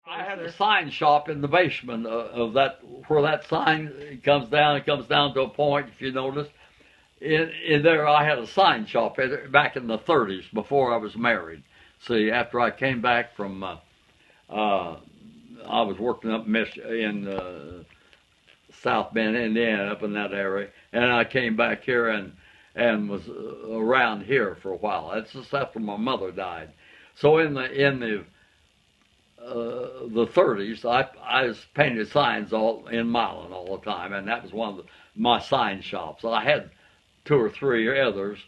I had a sign shop in the basement of that, where that sign comes down. It comes down to a point, if you notice. In there, I had a sign shop back in the 30s before I was married. See, after I came back from, I was working up in South Bend, Indiana, up in that area, and I came back here and was around here for a while. That's just after my mother died. So in the 30s, I was painted signs all in Milan all the time, and that was one of my sign shops. I had two or three others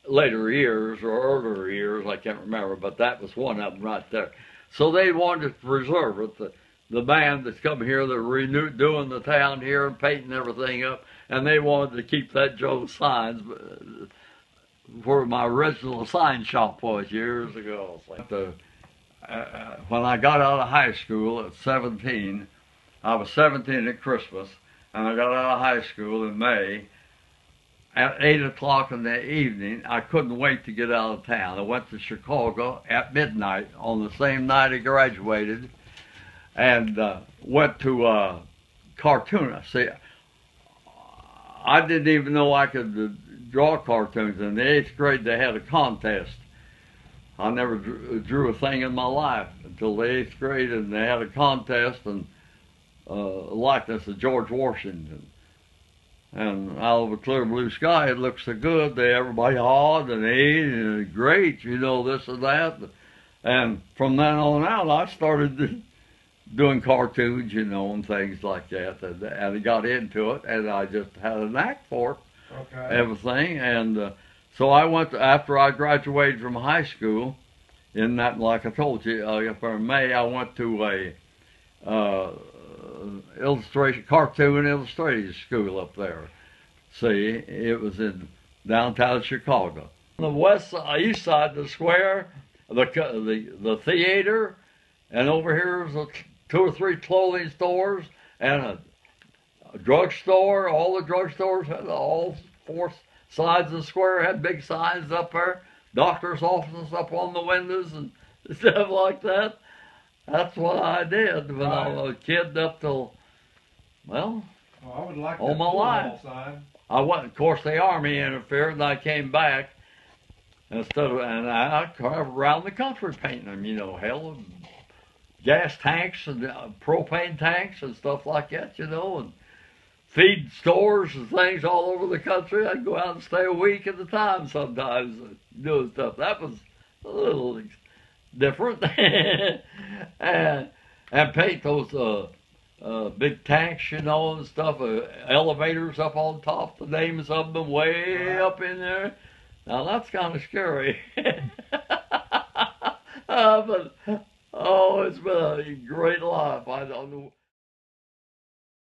later years or earlier years, I can't remember, but that was one of them right there. So they wanted to preserve it. The band that's come here, they're doing the town here and painting everything up, and they wanted to keep that Joe Signs where my original sign shop was years ago. When I got out of high school at 17, I was 17 at Christmas, and I got out of high school in May. At 8 o'clock in the evening, I couldn't wait to get out of town. I went to Chicago at midnight on the same night I graduated, and went to cartoon. See, I didn't even know I could draw cartoons. In the 8th grade, they had a contest. I never drew a thing in my life until the 8th grade, and they had a contest and likeness of George Washington. And out of a clear blue sky, it looked so good. Everybody awed and ate, and great, you know, this and that. And from then on out, I started doing cartoons, you know, and things like that. And I got into it, and I just had a knack for it, okay, everything. And so I went to, after I graduated from high school, in that, like I told you, in May, I went to a cartoon illustration school up there. See, it was in downtown Chicago. On the east side of the square, the theater, and over here was 2 or 3 clothing stores and a drugstore. All the drugstores had all 4 sides of the square had big signs up there. Doctor's offices up on the windows and stuff like that. That's what I did when I was a kid up till, well, I would like all my life. I went, of course, the Army interfered, and I came back and I traveled around the country painting them. You know, hell, gas tanks and propane tanks and stuff like that. You know, and feed stores and things all over the country. I'd go out and stay a week at a time sometimes doing stuff. That was a little different. and paint those big tanks, you know, and stuff. Elevators up on top, the names of them way up in there. Now that's kind of scary. But it's been a great life. I don't know.